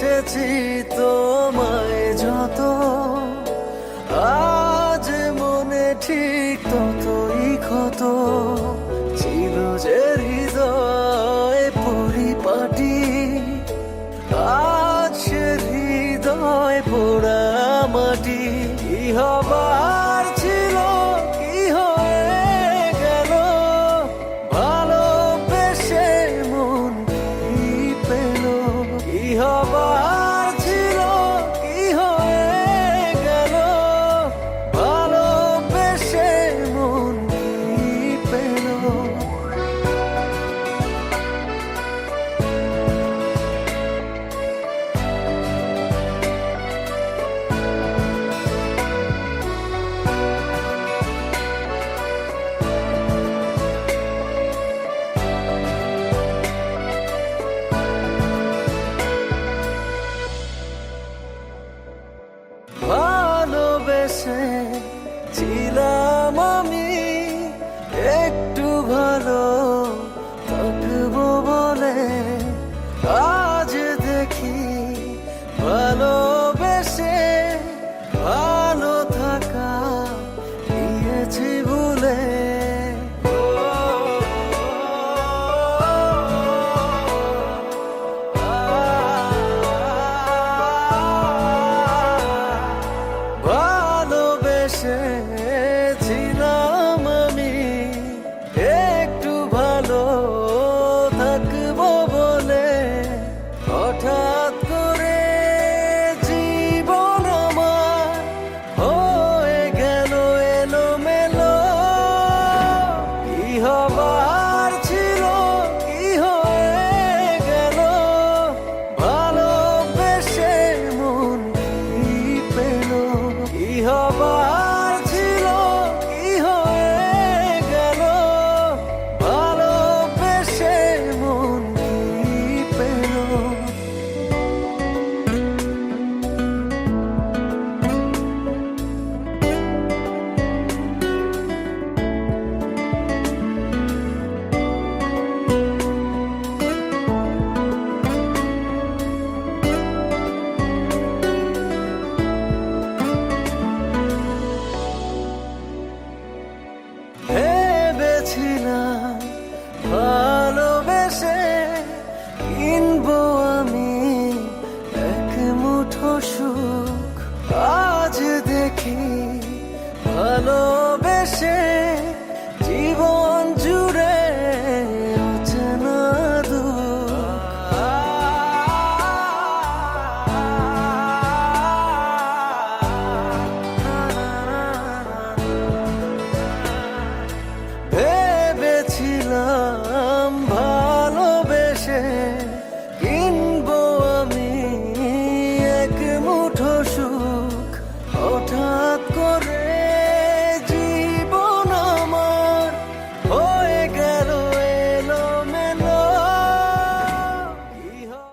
ভালোবেসেছি তোমায় যত, আজ মনে ঠিক ততই ক্ষত। ছিল যে হৃদয় পরিপাটি, আজ সে হৃদয় পোড়া মাটি। কি হবার ছিল কি হয়ে গেল, ভালোবেসে মন কি পেল। কি হবার ছিল কি হয়ে গেল, ভালোবেসে মন কি পেল। ভালোবেসে ছিলাম আমি একটু ভালো থাকবো বলে, আজ দেখি ভালোবেসে ভালো থাকা গিয়েছি ভুলে। ভালোবেসেছিলাম আমি একটু ভালো থাকবো বলে, হঠাৎ করে জীবন আমার হয়ে গেল এলোমেলো। কি হবার ছিল কি হয়ে গেল, ভালোবেসে মন কি পেল। কি হবার ছিল কি হয়ে গেল, ভালোবেসে মন কি পেল। ভেবেছিলাম ভালোবেসে কিনবো আমি এক মুঠো সুখ, আজ দেখি ভালোবেসে জীবন জুড়ে অচেনা ভেবেছিলাম ভালোবেসে কিনবো আমি এক মুঠো সুখ, হঠাৎ